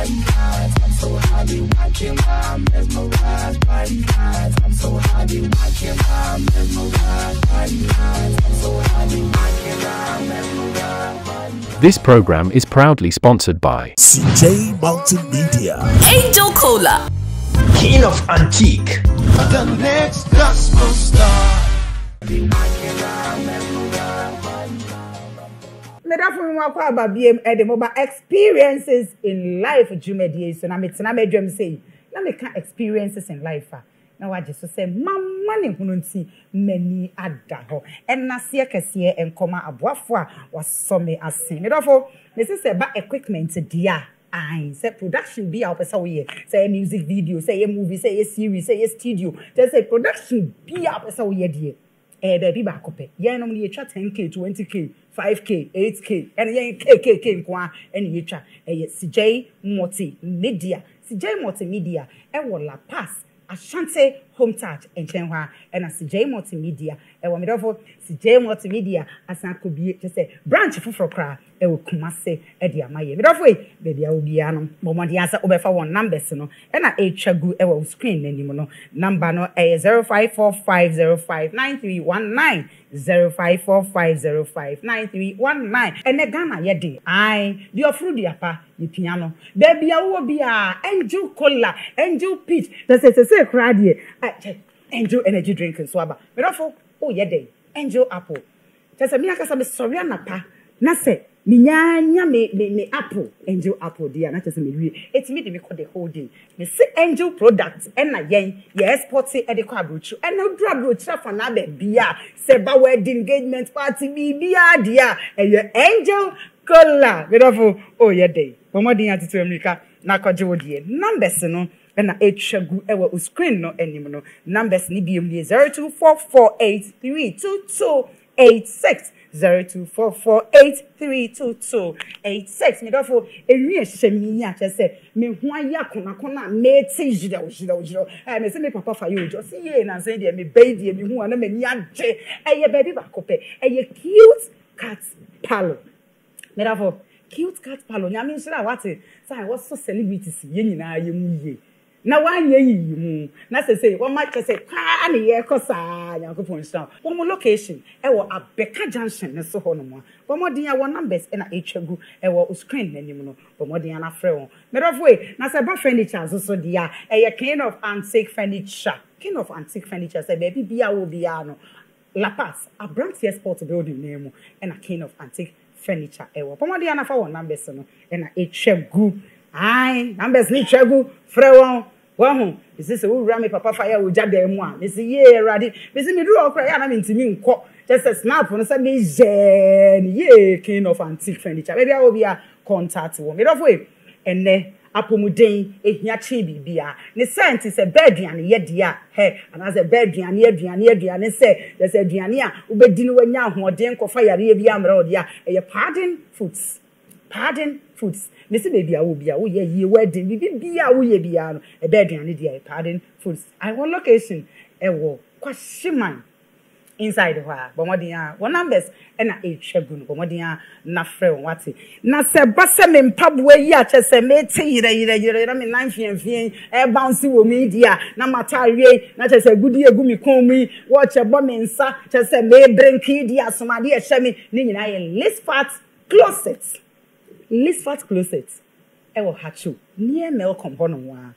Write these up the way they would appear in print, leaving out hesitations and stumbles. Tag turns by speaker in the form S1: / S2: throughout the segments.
S1: I'm so happy watching my mesmerized by night. I'm so happy watching my mesmerized by night. I'm so happy watching my mesmerized by night.
S2: This program is proudly sponsored by
S3: CJ Multimedia,
S4: Angel Cola,
S5: King of Antique,
S3: the next gospel star.
S6: Experiences in life, Jumedi. So now me dream say, now me can experiences in life. Now I just say, Mamma ne hununti many adaho. And na siya kesiye and koma abuafwa was some asin. Therefore, this is about equipment dia. I say production be our person we say a music video, say a movie, say a series, say a studio. Just say production be our person we dear. Baby back up. Yeah, normally you chat 10K, 20K, 5K, 8K, and yeah, KK kwa and you chat CJ Multimedia. CJ Multimedia, La Pass, Ashanti Home Touch and Chenwa, and a CJ Multimedia, and one of CJ Multimedia, as I could be just say branch for cry, it will come say Edia Maya. But way, baby, I will be an moment answer over for one number, no, and I chagu ever screen anymore. Number no a 0545059319. 0545059319 and the Ghana yedi I the ofru di apa the piano baby awo bia Angel Cola Angel Peach say cry there Angel energy drink so aba me dofo oh yede Angel Apple say me akasa me sorry anapa na say me nyanya me apple Angel Apple dia na say me wie etimi de me call the whole day me say Angel products and na yen ye export e de kwa abrochu and no do abrochu for na be bia say ba wedding engagement party bia dia e Angel Cola me dofo oh yede momodin atitu America na kwaje wodie numbers no na etwagu ewa o screen no anim no numbers ni biem die 0244832286 0244832286 me dofo enwi ehemi ya say me ho aya kona me ti jira me say me papa fa you just ye na say de me baby me ho na me ni age eye baby bakope eye cute cat palo me dofo cute cat palo nyame nshira wate say was so celebrities ye nyina ye mu ye na wanye yi mu na say one match say kwa na ye kosa yakopon sha one location e wo Abeka Junction ne so ho no mo bomodin ya one numbers e na etwagu e wo screen nanim no bomodin na frɛ won medofwe na say ba furniture so dia e ye King of Antique Furniture say baby bia wo bia no La Paz a brand sport building name e na King of Antique Furniture e wo bomodin na fa one numbers no e na etwagu ai numbers ni etwagu frɛ won wahu this is who ram papa fire wo jada mu a me say ye ready me say me do okra ya na me ntimi nko just a snap no say me je ye King of Antique Furniture baby I will be a contact wo me do for enne apomuden ehia chi bibia ne sent say beduane ye dia he ana say beduane say there's aduane a ubedi no wanya ahoden kofa yare bia amra odia e pardon foods me say baby I will be a wo ye wedding bibia wo ye bia no e beduane dia pardon foods I want location e wo kwashiman inside where bomodin one numbers and na etwagu bomodin na frɛ wate na se base me mpaboa yi a che se me te yire na me nan fienfien e bounce wo me dia na mata awie na che se gudi egu mi kon mu wo che bo me nsa che se me brinki dia asomade e hye me ni nyina ye list fat closet e wo hachu near Melcom hono wa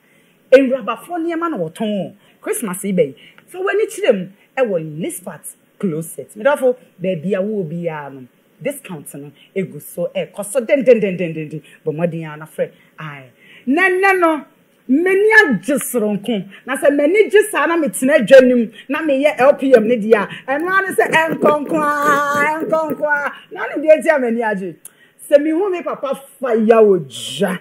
S6: enrabafo niema na woton Christmas ibe so wani chirem e wo list fat closet me therefore baby awo bia no discount no egu so e koso den bomodin na frɛ ai no many ajesronko na se many jesa na metena dwanim na me ye LPM ne dia eno ane se enkonkwa na ne dia tia many age se mi hu me papa fa ya oja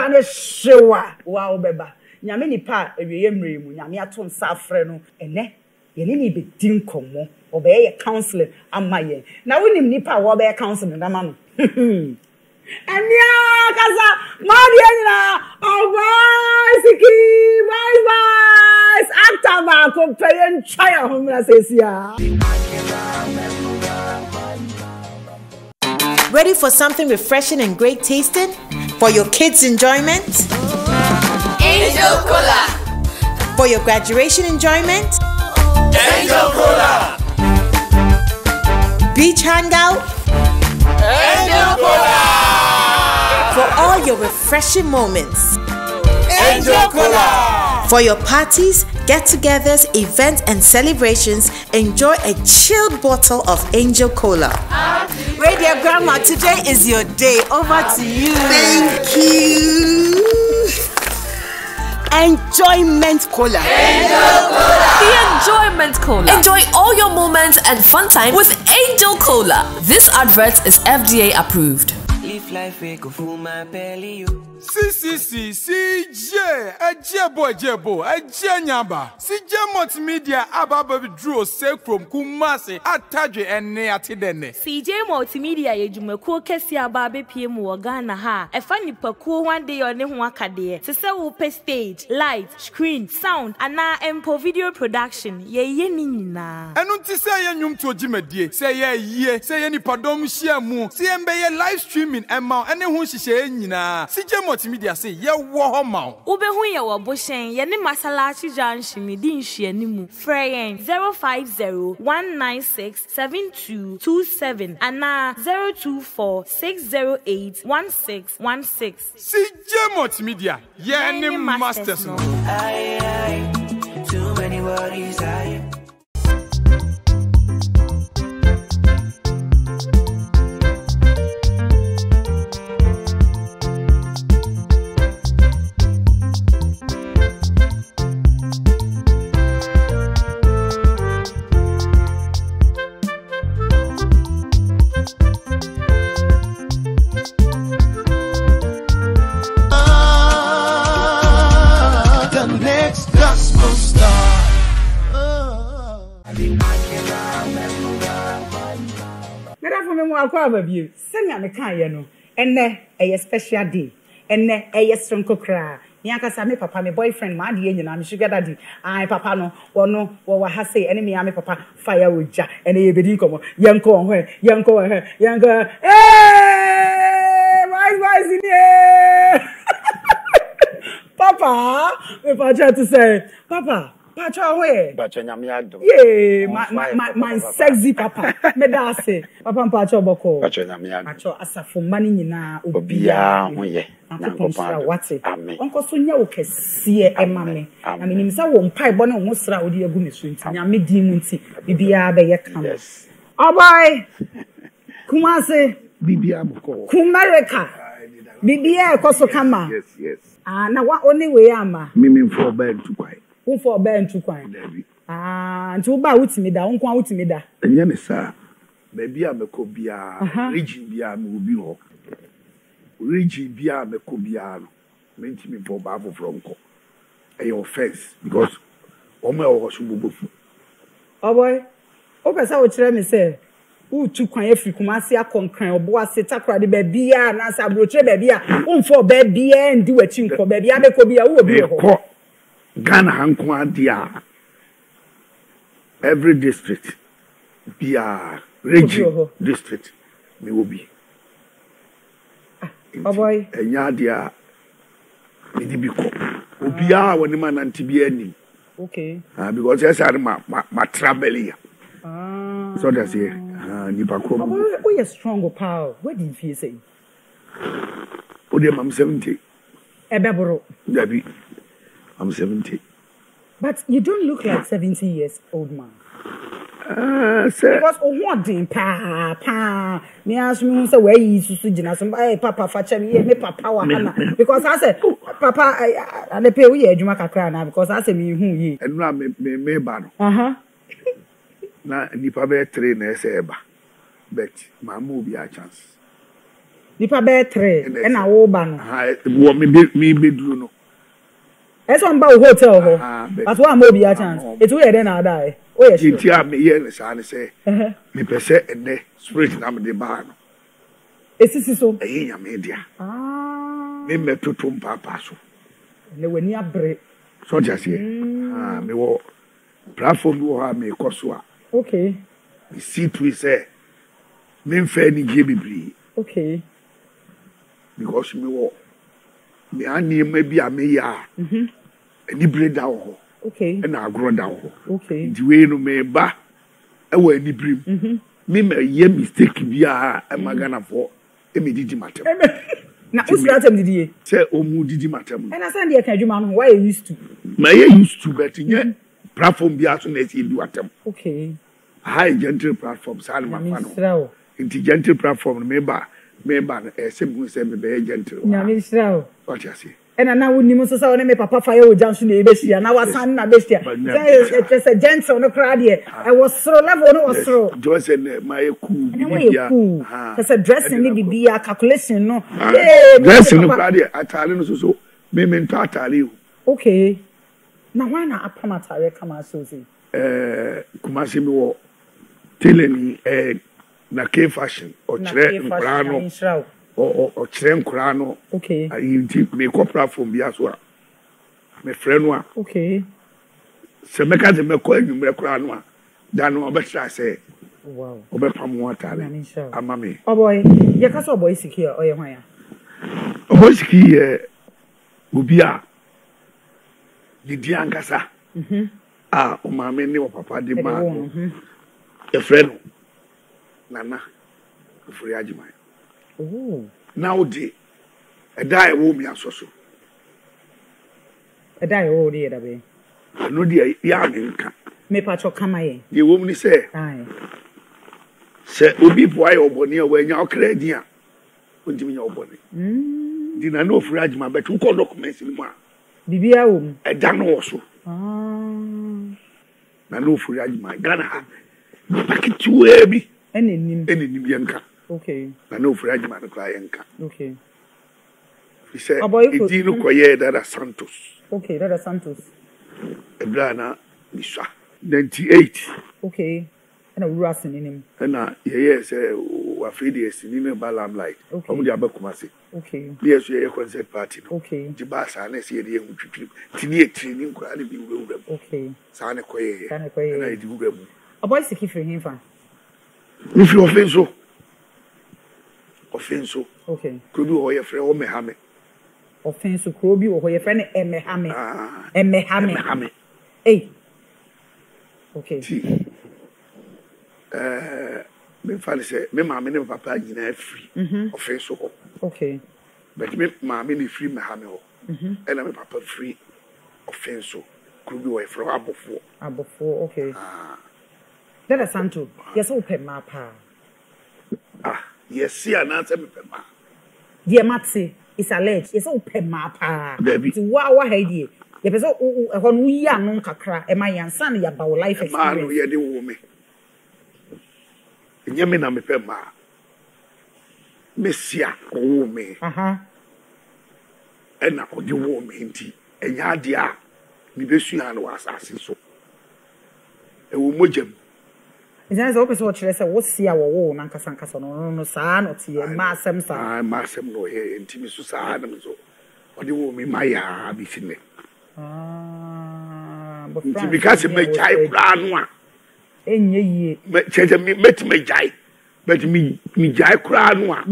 S6: ne hyewa wa obeba nyame nipa ewiye mremu nyame ato nsa afrɛ no ene ye ni be din komo obeye ye counseling amaye na wonim nipa wo obeye counseling na ma no Anya kaza Mariana Oboi Siki bye actor ba ko pay chaya homra sesia.
S4: Ready for something refreshing and great tasting? For your kids' enjoyment?
S7: Angel Cola.
S4: For your graduation enjoyment?
S7: Angel Cola.
S4: Beach hangout?
S7: Angel Cola.
S4: For all your refreshing moments?
S7: Angel Cola.
S4: For your parties, get-togethers, events, and celebrations, enjoy a chilled bottle of Angel Cola. Radio Grandma, today is your day. Over to you.
S3: Thank you.
S4: Enjoyment Cola.
S7: Angel Cola.
S8: The Enjoyment Cola. Enjoy all your moments and fun time with Angel Cola. This advert is FDA approved.
S9: Live life, we go full my belly, you.
S10: Jebo, Nyamba. CJ Multimedia Ababa drew say from Kumasi, Ataje and Neatidene.
S11: CJ Multimedia Yejumeko Kesi Ababe PM Ghana ha. A funny paku one day on Nehwakade. Sese upe stage, light, screen, sound, and na empo video production. Ye nina.
S10: And unti say yum to Jimedie, say ye, say any padom shiamu, see embe live streaming and mount and who she say nina. CJ Multimedia say ye wo ma.
S11: Ube hu ye wo boshen ye ne masalachi junction mi di nhye ni mu. Freyen 050-196-7227 ana 024-608-1616.
S10: CJ Multimedia ye ni masters no.
S9: Aye, too many worries, aye.
S6: View. Send me no. Enne a special day. Enne a strong cocra. Niaka Sami Papa, my boyfriend, my dear, and I'm sugar daddy. I Papa no, or no, or has say enemy, I'm Papa, fire with ja, and a bit young co, young girl. Hey, why is in here? Papa, if I try to say, Papa. Pacha we.
S12: Pacha nyamiado.
S6: Yeah, my sexy papa. Me da say, Papa Pacha boko.
S12: Pacha nyamiado.
S6: Pacha asafo mani nyina
S12: obia ho ye.
S6: Nyankopon wate. Onko so nya wo kese e ma me. Na me nim sa wo mpai bo na wo sra wo de agu me so nti nyame din mu nti bibia be ye kam.
S12: Yes.
S6: Oboi. Kumase
S12: bibia boko.
S6: Kumareka. Bibia e koso kama.
S12: Yes.
S6: Na wa only way ama.
S12: Mimi for bed to kwai.
S6: For Ben to quine. Until ba wutimi da, unko wutimi da.
S12: Enye me sa. Baby a meko bia, region bia me will be ho. Region bia meko bia no. Menti me for ba from ko. E offense because omo e wo so bobofu.
S6: Oh boy. O pesa wo kire me say, "U tu kwan afri Kumasi akonkran obo ase takra de baby a na sa broche baby a, unfo baby e ndi wachi nko baby a meko bia wo obi ho."
S12: Ghana Hankwa dia every district bia region district me will be.
S6: Oh boy.
S12: Enya dia me di bi ko. Obia woni man antibia ni.
S6: Okay.
S12: Because yes are ma travel here. So that's here. Ni pa ko.
S6: Oh you strong power. What did you feel say?
S12: O de mam 70.
S6: Ebeboro.
S12: Dabi. I'm 70.
S6: But you don't look like 70 years old man.
S12: Sir.
S6: Because what din pa. Me ask me say where you susu jina some papa facha me papa wahala. Because I said papa I dey pay we adwuma kakra na because I say me hu yi.
S12: Enura me ba no. Na nipa be 3 na ese eba. But ma mu bi a chance.
S6: Nipa be 3 e na wo ba no.
S12: Wo me be duru no.
S6: That's one about hotel ho. That's why I'm be a chance. It's where then I die. Oh yes.
S12: It ya me here say. Me pese ene spirit na me de ba no.
S6: Esisi so.
S12: Ya me dia. Me metotom papa so.
S6: Ne wani abre.
S12: So just here. Me wo platform wo ha me koso a.
S6: Okay.
S12: Me see to say me mfa ni je bibiri.
S6: Okay.
S12: Because me wo me ani maybe a meya any bread down
S6: okay
S12: and I grow down
S6: okay
S12: the way no me ba e wa any brim me ye mistake bia e magana for e me didi matem
S6: na usratem didi
S12: say o mu didi matem
S6: and asan dey kan adwuma no why you used to
S12: my used to but nye platform bia so na e do atem
S6: okay
S12: high gentle platform sa na mafano gentle platform member simple say me be gentle
S6: nyame srawo
S12: what you say
S6: and na woni mo so say one me papa fire o jansu na ebesia na wasan na bestia say gentle no cry there I was so level no was so
S12: just my cool
S6: bibia say dressing ni bibia calculation no
S12: dressing no cry there atale no so me to atale
S6: okay na why na apam atare kama so say
S12: kumasi mi wo teleni na K fashion o chere nkura no o chere nkura no
S6: okay
S12: ayi me ko platform bia so a me frɛ no a
S6: okay
S12: se me ka de me ko anwumre kura no a da no obɛtra sɛ
S6: wow
S12: obɛpam ho atare ama me
S6: Oboi ye ka so Oboi Siki o ye hwan ya
S12: Oboi Siki obi a didi ankasa o maame ne o papa de ma e frɛ no nana ofuri ajiman now di e dai wo mi asoso
S6: e dai wo di da be
S12: no di ya me nka
S6: me pa cho kama ye
S12: di wo mi se obi boy oboni o anya okra di a ontimi nya oboni di na no ofuri ajiman bet ko documents ni mu a
S6: bibia wo
S12: e da no so na no ofuri ajiman Ghana ha pakitu bi
S6: enenim
S12: yenka
S6: okay
S12: na no ofuri ajiman no kra yenka
S6: okay
S12: he said idi no koye Dada Santos
S6: okay Dada Santos
S12: ebrana miswa 98
S6: okay na wura sininim
S12: na ye say wa free sinime balam light omu dia bakumase
S6: okay
S12: yes ye concert party
S6: okay
S12: di ba sa na se ye hu twitwi tini e training kura ne bi wura
S6: okay
S12: sa ne koye na di wura mu
S6: Oboi Siki free him fa
S12: if you offenso
S6: okay
S12: krobi ho ye frɛ ho mehame
S6: offenso krobi ho ye frɛ ne emehame eh okay
S12: me fa say me maame ne papa nyina free offenso ho
S6: okay
S12: but me maame ne free mehame ho and me papa free offenso krobi ho ye frɛ
S6: abofo okay Dada Santo yes o pema pa
S12: yes ya na say me pema
S6: dear Matse is alleged yes o pema pa ti wa ha die ye pese e ho no yi anu kakra e ma yansa na ya ba life experience
S12: ma no ye de wo me nyame na me pema mesia ko wo me e na o de wo me nti enya ade a ni besua na wasase so e wo mojam
S6: Is open so chere say wo sia wo na nkasa no saa no tie ma asem saa
S12: ma asem no he ntimi so saa na so odi wo mi maya bi sine
S6: but
S12: because me jai kura no a
S6: enye yie
S12: me cheche me me jai but me jai kura no a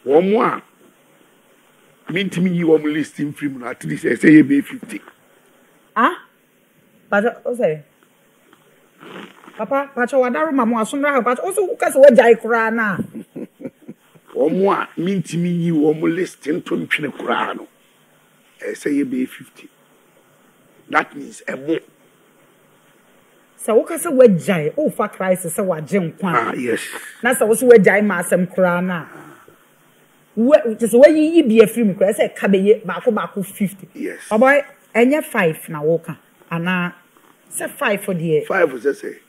S12: wo mo a me ntimi yi wo mo listing film na at least say ye be 50
S6: but o say Papa, pacho wadaru mamu asumra ha pacho oso ukase we jai kura na.
S12: Omo a mintimi yi omo listing to ntwene kura no. Say ye be 50. That means a mo.
S6: So ukase we jai o fa crisis say waje nkwa.
S12: Yes.
S6: Na so we jai ma asem kura na. We just we yi bi afrim kura say ka be ye ba ko 50.
S12: Yes.
S6: Oboi enye 5 na woka ana say 5 for the
S12: 5 say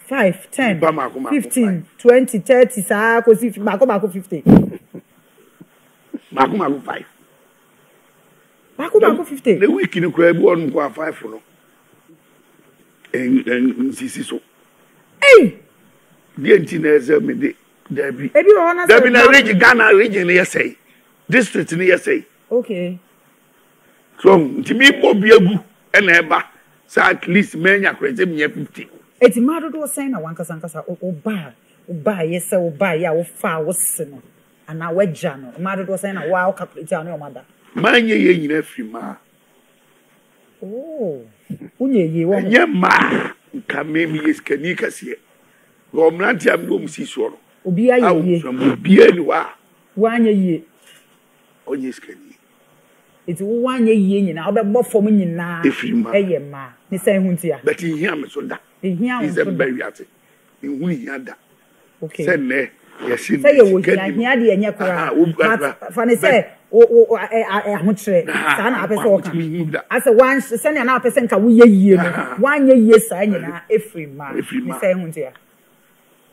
S6: 5, 10, 15, 20, 30, sa ko si bako 50.
S12: Bako 5.
S6: Bako 50.
S12: The week in kura bi on ko 5 no. En sisi so.
S6: Hey!
S12: The engineer me de Debbie.
S6: Ebi o na
S12: Debbie na region Ghana region say. District ni say.
S6: Okay.
S12: So, ntimi bo biagu na eba. So at least menya kwete me 50.
S6: Eti ma dodo say na wankasa nkasa oba yes oba ya wo fa wo se no ana wagya no ma do say na wa calculate ana o mada
S12: manye ye nyina free ma
S6: oh unye ye wo
S12: nye ma ka me mi yeskani kase go mranti am do musi so no
S6: obi aye ye
S12: obi ani wa
S6: anye ye
S12: onye yeskani
S6: iti wo anye ye nyina obebo fom nyina eye ma ni say huntia
S12: but hia me so da
S6: hia on so
S12: da wiate hu hia da
S6: okay
S12: say ne yes
S6: say ye wo hia de enye kora fa ne say o ahotre sa na apese o ka ase wan say na apese nka wo ye yie no wan ye yie sa nyina efri ma ni say huntia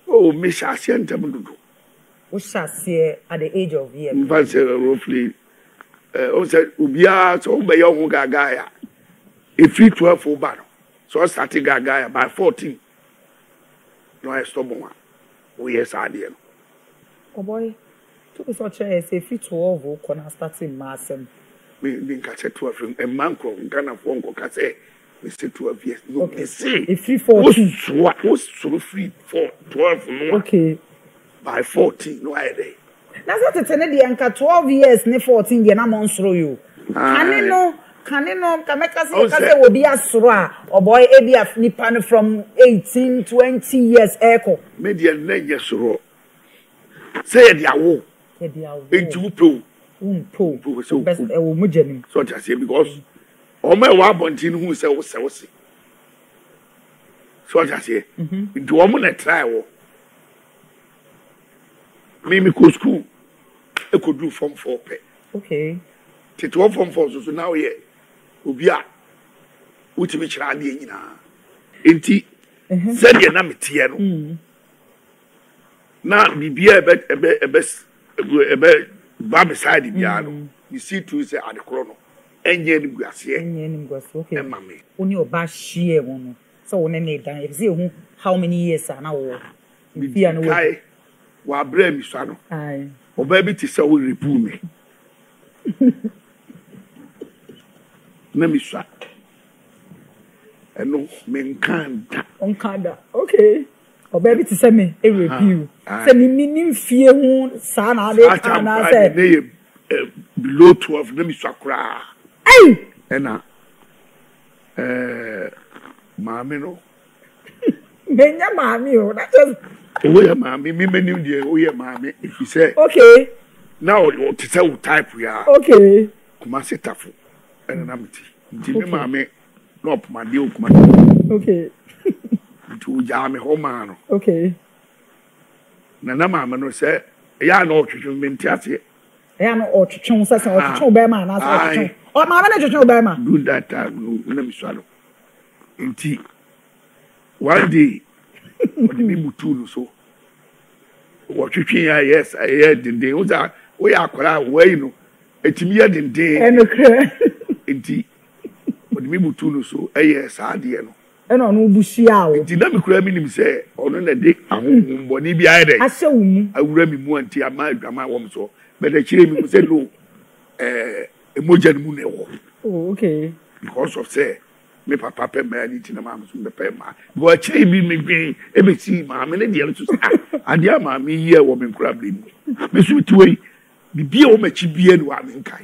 S12: oh me sha se ntam dudu
S6: wo sha se at the age of year
S12: but roughly o say ubia so be yo hu gaga ya if you 12 over so starting gaga by 14 no I stop one we yes ade no
S6: Oboi to be such a say fit 12 ko na starting massem
S12: me ka say 12 a man ko Ghana for nko ka say we say 12 years no
S6: okay.
S12: See
S6: if free 14
S12: was so free for 12 no
S6: okay
S12: by 14 no I dey
S6: that's what it's in the anka 12 years ne 14 ye na monsro you kanino kameka say obi asoro a Oboi ebi nipa no from 18 20 years eko
S12: media na ye soro say dia wo eju po
S6: so best e wo mujani
S12: so just say because o me wa bontin hu say wo se so just say do o mo na try wo me go school e could do form 4 pe
S6: okay
S12: tete wo form 4 so now here obi a utimi kira ade nyina enti se de na metie no na bibia ebe ba beside bia no you see to say adekoro no enye ni guase
S6: okay
S12: mama
S6: oni oba hie won no so won ne dan e say hu how many years na wo bibia no
S12: kai wa bra mi so no
S6: ai
S12: oba bi ti say wo repu me na mi so eno me nkanda
S6: okay o baby to say me a review say me fie hu sa na de kana say
S12: below 12 na mi so akra
S6: ai
S12: ena maame no
S6: menya maame o that just
S12: o ya maame me menim de o ya maame if you say
S6: okay
S12: now o to say type ya
S6: okay
S12: kuma setafu ena na mti nti me maame no opmade o kuma
S6: okay
S12: to jame ho ma no
S6: okay
S12: na maame no say ya na otwetwe menti ase
S6: ya na otwetwe say otwetwe be ma na say otwetwe o maame na otwetwe be ma
S12: do that time na mi swallow nti one day what me mutu no so otwetwe ya yes I dinde o za o ya akwara we no etimi ya dinde
S6: enokre
S12: nti what me mutu no so yes ade no
S6: eno no bushia o
S12: nti na me kura mi nim say ono na de ahonhombo ni bia ede
S6: ahyewu mu
S12: awura mi mu anti ama adwama wom so but the chire mi say no emoja mu na wo
S6: oh okay
S12: because of say me papa pe ma ni tina ma so me pe ma go chire bi me gwen e be ti ma me ne de so ade ama me ye wo me kura bli me so tuwe bibia wo ma chi bia ni wa me nkai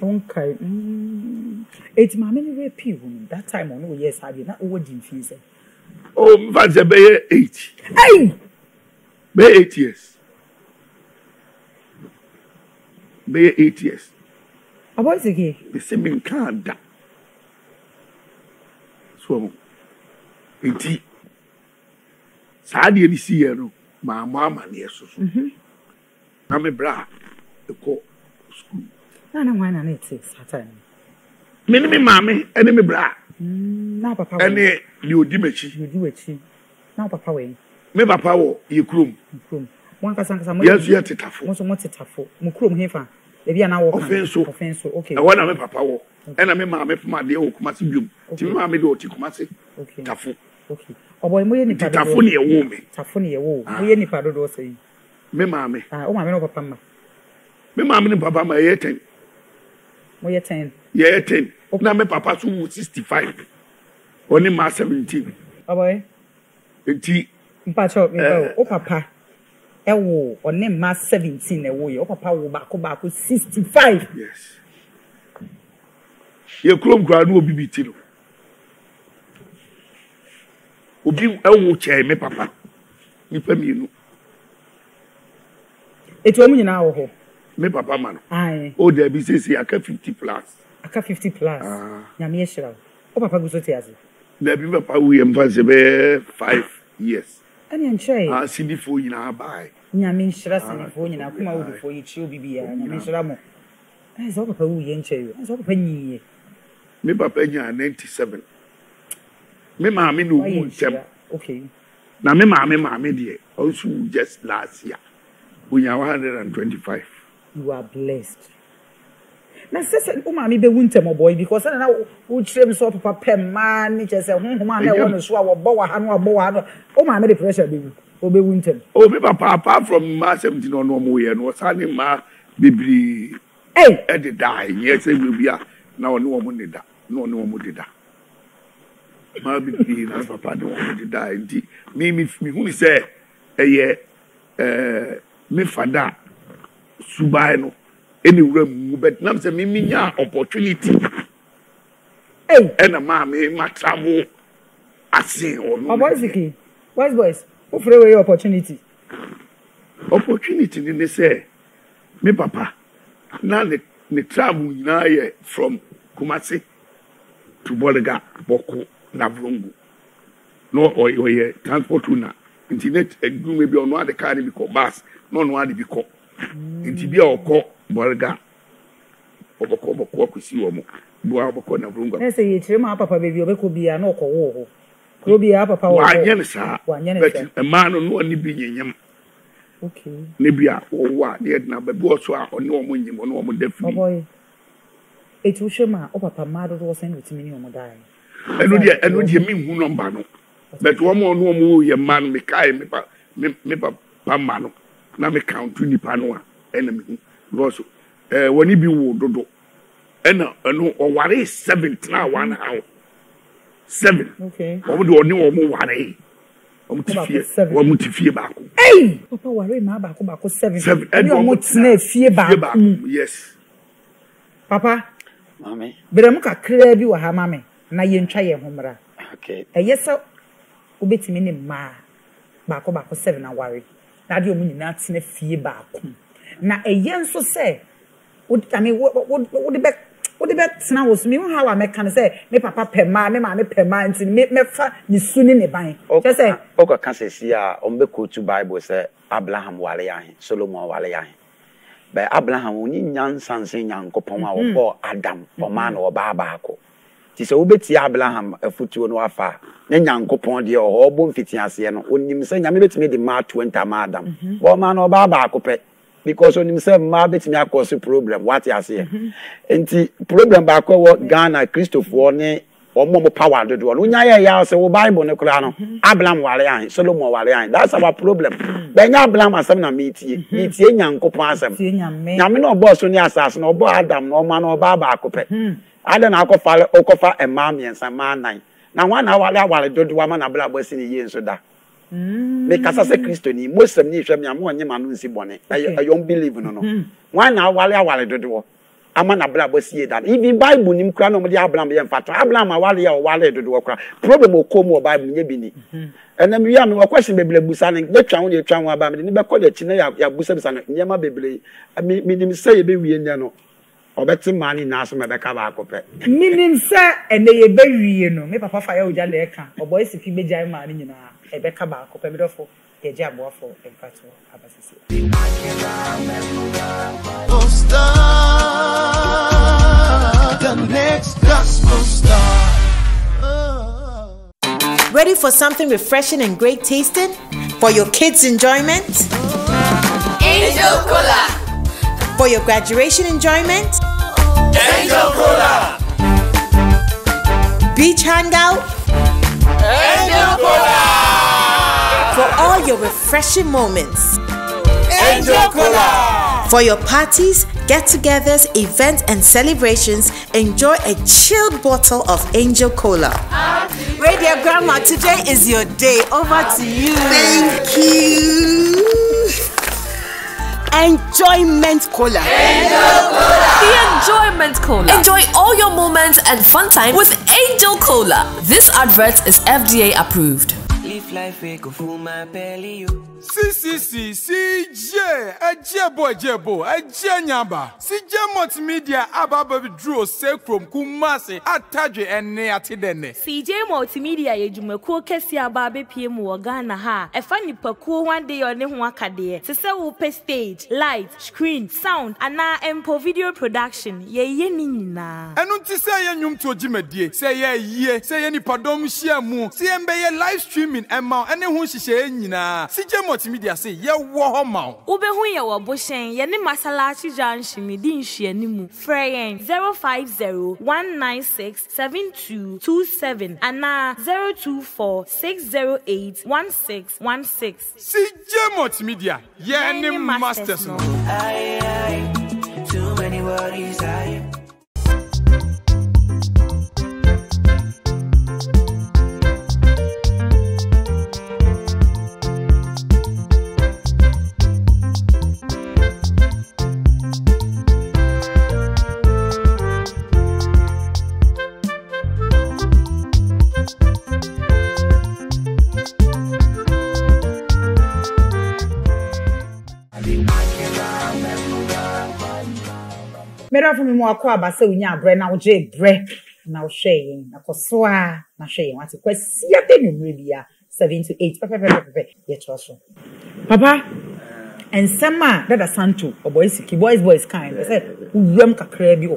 S6: it ma me ni repeat that time on no yes ade na wo din fi say
S12: oh mfanze be 8
S6: hey
S12: be 8 years be 8 years
S6: Oboi Siki
S12: the same kind so enti saade ni si ye no ma ne so na me bra ko school
S6: na wana na it satan
S12: me ni me mame ene me bra
S6: na papa
S12: ene li odi machi
S6: na papa we
S12: me papa wo ye krom
S6: wan kasa mo
S12: yesu ye tetafo
S6: mo so mo tetafo mo krom hefa e bia na wo kan
S12: offense
S6: okay
S12: e wana me papa wo ena me mame fuma de wo kuma se biom ti me mame de o ti kuma se tafo
S6: okay Oboi mo ye ni pado
S12: tafo ne ye wo me
S6: tafo ne ye wo mo ye ni pado do say
S12: me mame
S6: o mame no papa ma
S12: me mame ni papa ma ye 10
S6: mo ye 10
S12: ye 10 na me papa so 65 oni ma 17
S6: Oboi
S12: enti
S6: mpacho me o papa Ewo one ma 17 ewo ye. O papa wo baako 65.
S12: Yes. Ye krom kra no obi biti no. Obi ewo che me papa. Nipa mienu.
S6: Etu amu nyina wo ho.
S12: Me papa man.
S6: Aye.
S12: O there be say aka 50 plus.
S6: Aka 50 plus. Nyame ye hira. O papa go so te ase.
S12: There be papa we am fancy be 5 years.
S6: Ani anche.
S12: CD4 nyina buy.
S6: Nyame hira CD4 nyina kuma wo do yi chi obi bia. Nyame hira mo. Eh so papa wo ye nche yo. So papa nyiye.
S12: Me papa nya 97. Me maame no wu ntem.
S6: Okay.
S12: Na me maame de also just last year. We are 125.
S6: You are blessed. Na sese o maame be wu ntem Oboi because na wo chire me so papa pem man ni chese honhoma na wo no so a wo bo wa ha no bo wa no o maame the pressure be o be wu ntem.
S12: Oh me papa apart from ma 17 no mo ye no sane ma bibiri
S6: eh
S12: dey die yes we be na wo no mo ne da no mo dey da. Ma bibiri na papa no mo dey die ndi me hu ni say me fada subai no any room but nam say me nya opportunity and ma me ma travel ase or no
S6: Oboi Siki boys who free way opportunity
S12: ni say me papa na ne travel nyina ye from Kumasi to Bolaga Boku na Vrungu no or transport na internet egru maybe on one the car be ko bus no ade bi ko nti bia okọ Bolaga oboko kwesi wo mo bo oboko na Vrungu
S6: e say ye chire ma papa baby obeko bia na okọ wo ho kro bia papa wo
S12: wa nya ne sa but a man no ani bi nyem
S6: okay
S12: ne bia wo wa ne na ba bi oso a one omo nyem no omo defi
S6: Oboi etu shema o papa ma do wo send witimi ni omo dai
S12: enu dia mi hu number no but wo mo no omo ye man me kai me papa ma no na me count nipa no a ena me hu because woni bi wo dodo ena enu o ware 7 na 1 hour 7
S6: okay
S12: o do oni o mo ware o mo tifie baako
S6: eh papa ware ma baako 7 eni o mo tena fie baako
S12: yes
S13: papa mami
S6: berem kakra bi wa ha mami na ye ntwa ye homra
S13: okay
S6: yesa obetimi ne ma baako 7 na ware na de o mu nyina tena fie baako na yenso se wo de be tena wo so mi how I make can say me papa pema me ma me pema nti me fa ni suni ne ban je say
S13: o ka kan se sia o mbe ko tu bible say Abraham wale yahin Solomon wale yahin ba Abraham oni nyansanse nyankopon a wo bo Adam o ma na o ba baako ti se wo beti Abraham afutuo no afa ne nyankopon de o bo mfiti ase no onim se nyame betime de ma 20 ma Adam bo ma na o ba baako pe because onim se ma betime akoso problem what you say enti problem ba ko wo Ghana Christopher ne omo power do no nya ya se wo bible ne kura no Abraham wale yan Solomon wale yan that's our problem ben nya Abraham asem na metie nyankopon asem nyame no boss ni asase no bo Adam no ma no ba ba akopɛ ada na akɔfa okofa ema miensa ma nan na wan na wale dodo wa ma na bla boss ni ye nso da me kasa se Kristo ni mosem ni hwam ya mo onye ma no nsi bone I don't believe no wan na wale dodo ama na bla boss ye da even bible nim kra no mo de Abraham ye mfato Abraham wale ya wale dodo kra problem okomu o bible nye bi ni enam wi am wa question beble busa ne betwa wo ne twa wo aba me ni be kɔ de chi na ya busa bisa no nyema beble me nim say ye be wie nya no obeti mani na so me be ka ba akopɛ
S6: minim say ene ye be wie no me papa fa ya oja le ka Oboi Siki be jai mani nyina e be ka ba akopɛ me dofo ye je aboafo empato abasisi
S7: the next gospel star.
S4: Ready for something refreshing and great tasting? For your kids' enjoyment?
S7: Angel Cola.
S4: For your graduation enjoyment?
S7: Angel Cola.
S4: Beach hangout?
S7: Angel Cola.
S4: For all your refreshing moments?
S7: Angel Cola.
S4: For your parties, get-togethers, events, and celebrations, enjoy a chilled bottle of Angel Cola. Radio Grandma, today is your day. Over to you.
S3: Thank you.
S4: Enjoyment Cola.
S8: The Enjoyment Cola. Enjoy all your moments and fun time with Angel Cola. This advert is FDA approved.
S9: Live life, we go full my belly, you.
S10: Jebo, Nyaba. CJ Multimedia Ababa Drew Sacrum Kumasi Ataje and Neatidene.
S11: CJ Multimedia Yejumeko Kesi Ababe PM Ghana ha. A funny paku one day on Nehwakade. Sese upe stage, light, screen, sound, and empo video production. Ye nina.
S10: And unti say yum to Jimedie. Say ye, say any padom shiamu. See live streaming and mount and who she say nina. CJ Multimedia say ye wo ma.
S11: Ube hu ye wo boshen ye ne masalachi janshimi din hye nimu. Freyen 050-196-7227 ana 024-608-1616.
S10: CJ Multimedia ye ne masters no.
S9: Too many worries,
S6: Mera for me mo akwa abase unya bre na oje bre na o hwe na kosoa na hwe wati kwasia de nwure bia 7 to 8 pepe ye so papa ensema dada santo Oboi Siki boys kind I said uwem kakra bi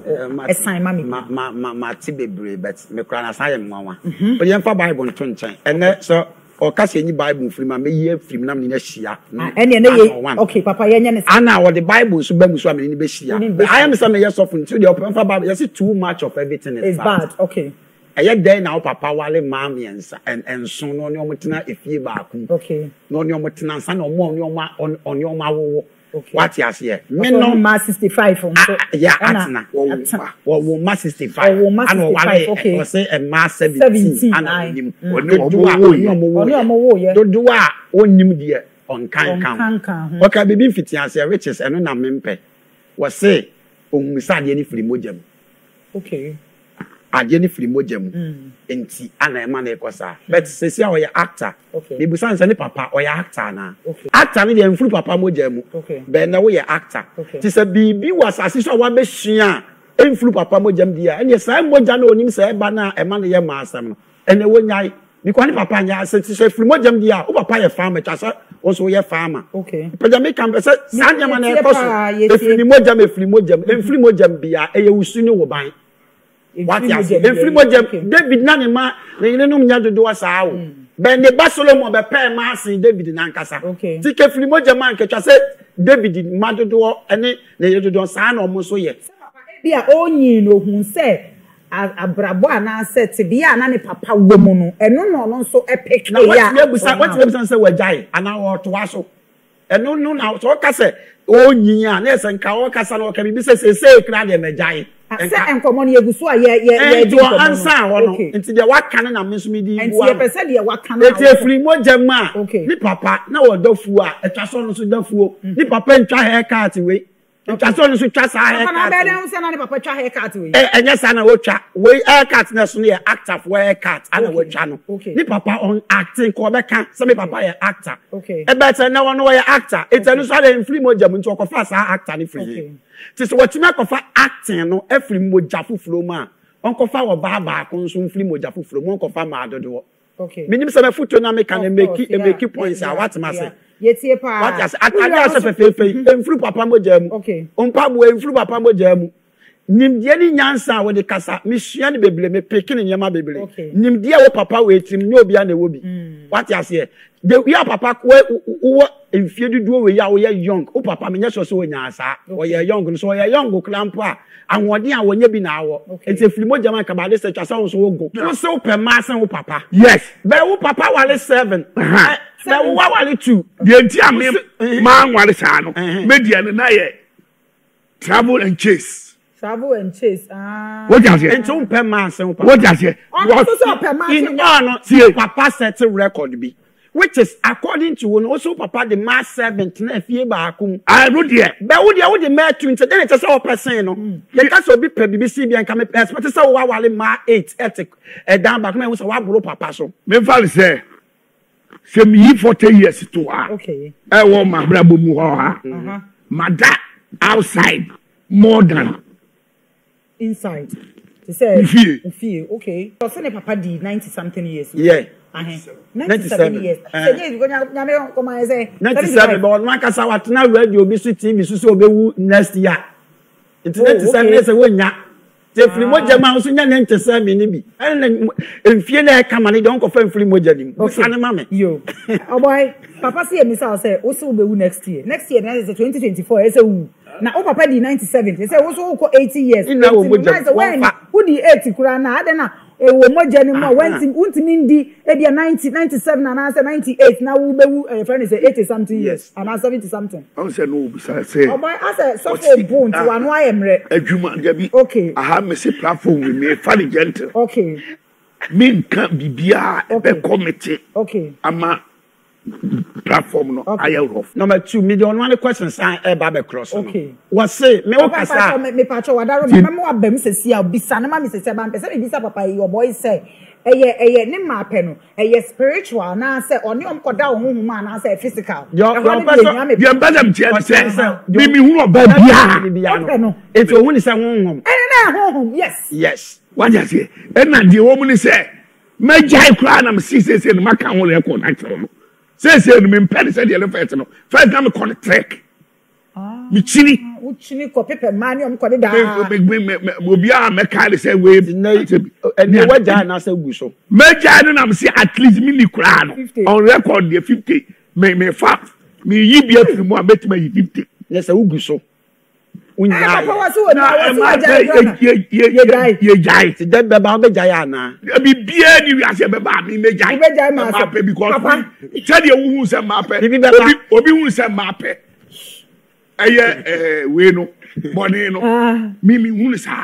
S6: esan mami
S13: ma ti bebre but me kra na say nwanwa o ye mfa bible nto nchen ene so o ka se nyi bible free ma me ye free na me na hia
S6: ene na ye okay papa ye nya ne
S13: ana wo the bible so ba mu so me ni be hia I am say me yes of until the mfa bible yes too much of everything
S6: is bad okay
S13: eye den na papa wale ma miensa and so no ne omtena efie baaku
S6: okay
S13: no ne omtena nsa na omo wo
S6: okay
S13: what you say
S6: me no ma 65 so
S13: yeah atna wo ma 65
S6: wo ma 65 okay
S13: o say e ma 17 ana onim
S6: omo wo ye
S13: dodo a onim de on kan okay bibi mfitiase riches eno na mempe wo say onmusade ni firi mojam
S6: okay
S13: aje ni firi mojam enti ana ema na ekosa but sesi a oya actor me busan se ni papa oya actor na actor ni de mfuru papa mojam be na wo ye actor ti se bibi wasase so wa be hia emfuru papa mojam dia ene sai moja na onim se ba na ema na ye ma asem no ene wo nyai ni kwani papa nya se ti se firi mojam dia o papa ye farmer chasa o so ye farmer pejam me kan se sanya ma na ekoso efiri mojam emfiri mojam bia eye usuni wo ban what ya free mojam David na ne ma ne no nya dodo asa wo ben ne ba Solomon be pe ma asin David na nkasa ti ke free mojam an ketwa se David ma dodo ene ne dodo sa na omo so ye
S6: bia onyi no hu se abrabo ana se ti bia na ne papa wo mu no eno no so epic ya
S13: what me busa se wajai ana wo to aso eno no na so ka se onyi a na se nka wo kasa na wo ka bibi se kra de mejai
S6: se enkomo ne egusu a ye
S13: do ansa wono nti de waka na menso mi di
S6: bu a nti pese de waka na
S13: eti efri mojam a ni papa na wo dafu a etwa so no so dafuo ni papa ntwa haircut we ntwa so no so twa sa haircut
S6: na be dem se na ni papa twa haircut we
S13: enye sa na wo twa we haircut na so ne actor for haircut ana wo twa no ni papa on acting ko be kan se me papa ye actor e better na wono ye actor etanu so de efri mojam nti okofa sa actor ni free tis what you make of acting no every moja fufuro ma onkofa wo baba ko so mfiri moja fufuro mo onkofa ma dodo minim se me foto na me kan make points a what ma say
S6: yetie pa
S13: what as atade so fefefe mfiri papa moja mu onpa bo mfiri papa moja mu nimdie ni nyansa wo de kasa me hia ne beble me pekin nyama beble nimdie wo papa wo etim ne obi na wo bi what you say de ya papa wo enfie duduo we ya wo ye young o papa me nya so nyansa wo ye young so ye young klampo a anwode a wonya bi na awo enti filimo jama ka ba de se twasa wo so wo go so se wo pe ma sen wo papa
S12: yes
S13: be wo papa wale 7 be wo wale 2
S12: de enti am ma nwale sa no media ne na ye travel and chase
S6: what
S13: you say enti wo pe ma sen wo papa
S12: what you say
S6: what so pe ma sen
S13: no see papa set record bi which is according to one also papa the mass servant na fie baakum
S12: I no there
S13: be wo the ma 20 then it say o person no you can so be pe BBC bi anka me expect say wo wale ma 8 etic down back me wo say wa boro papa so
S12: me fall say me 40 years to her
S6: okay
S12: wo ma brabo mu ho ha mada outside more than
S6: inside they say feel okay so say papa di 90 something years
S13: yeah
S6: 97 years. Say you come and say
S13: 97 but one kasa watna radio bi so TV so obewu next year. It's 97 years wonya. Te firi moja ma so nya 97 ni bi. Enfie na ka ma ne don ko fa firi moja ni. Ane ma me.
S6: Yo. Oboi, papa say me say also obewu next year. Next year is 2024 e say wu. Na o papa di 97. They say also ko 80 years.
S13: Ina wo moja.
S6: Who di 80 kura na ade na ewo moja ni mo wentimi ndi e dia 90 97 and answer 98 na wo bewu friend say 80 something years and 70 something.
S12: I say no be say.
S6: Oh boy, I say so for bone to anu ayemre.
S12: Adwuma dia bi.
S6: Okay.
S12: Aha me say platform with me fa gentle.
S6: Okay.
S12: Me kan bibia be committee.
S6: Okay.
S12: Ama platform no aye rough.
S13: Number 2 million one question sign e ba be cross.
S6: Okay.
S13: What say me o kasa
S6: me pacho wadaro me wa bam se sia obisa na ma me se se ba pese me bisa papa your boy say eye ne ma pe no eye spiritual na say oni omkoda ohunhuma na say physical.
S12: Your person you badam tie say me hu oba bia
S6: no
S13: if you hu say honhom
S6: na honhom
S12: yes what you say e na die wo mu ni say majai kra na me say no maka ho record actually say no me mpede say the first no first time contract mi chini
S6: uchini ko pepe mani omko de da
S12: obi a me ka say we
S13: and waja na say gu so
S12: majai no na me say at least me ni kra no on record the 50 me fa me yi bia firi mu a betima yi 50
S13: yes gu so unya
S6: papa wasu na
S12: ye jai
S13: ti de be ba be jai ana
S12: bi bia ni wi ase be ba me jai ma pe because say the wu say ma pe obi wu say ma pe eye we no body no mi hu ni sa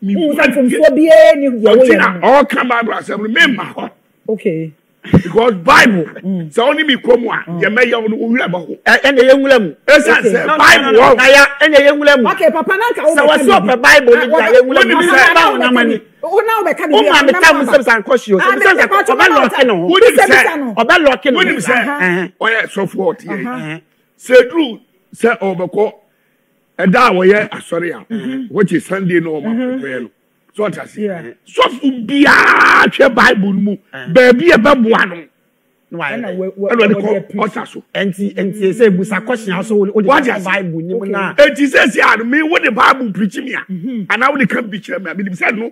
S12: mi
S6: hu say from so bia ni ye wo ye
S12: all come Bible assembly me ma
S6: okay
S12: because Bible so only me come one ye me ya no wura ba ho
S13: ene ye nwula mu
S12: esa say Bible
S13: na ya ene ye nwula mu
S6: okay papa na ka
S13: so what's up Bible ni ya ye nwula mu ba na mani
S6: o na o be ka
S13: o ma me ta mu se san question so se o ba lock no o ba lock no
S12: we say o ye so for here say true say obeko e da wo ye asori a which is Sunday no ma prepare no so what I say so bia hwe Bible mu ba bia be boa no
S13: why
S6: na
S12: we so
S13: enti say busa question also o the Bible ni mu na
S12: enti say anu me wo the Bible preach me a and I will come be kire me be say no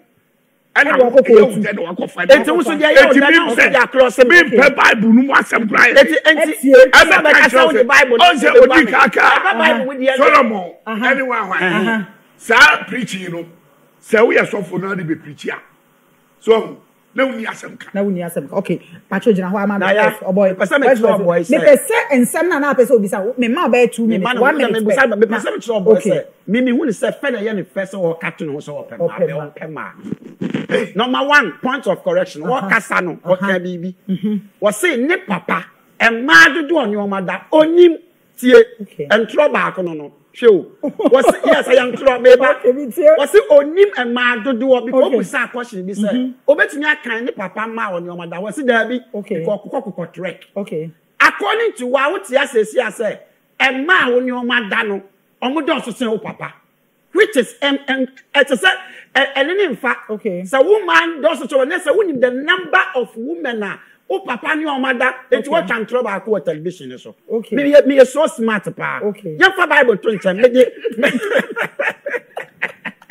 S12: and I will go find
S13: enti wo so dia ye o da say dia cross
S12: me Bible nu mu asem cry
S13: enti asa be ka say the Bible
S12: on say odi kaka Solomon anyone why sa preaching you know say we are so for now be preacher so na uni asem ka
S6: okay pacho jina ho ama
S13: Oboi pesa me Oboi say
S6: me pese ensem na pese obi sa me ma ba 2 minutes 1 minute
S13: me pesa me Oboi say me hu ni say fe na ye ni first or cartoon ho so opema number 1 point of correction what kasa no what can be what say ne papa e ma dodo onyo da onim tie entro ba ko no show was yes I am trouble was onim e ma dodo because we say question be say obetumi akan ne papa ma onyo ma da was there be kokoko track
S6: okay
S13: according to what you say e ma onyo ma da no omodo so say o papa which is it's a and in fact
S6: okay
S13: so woman does so na say we the number of women o papa ni o mother it what can trouble akọ television so
S6: okay
S13: me so smart pa
S6: okay
S13: ya fa Bible to nchem me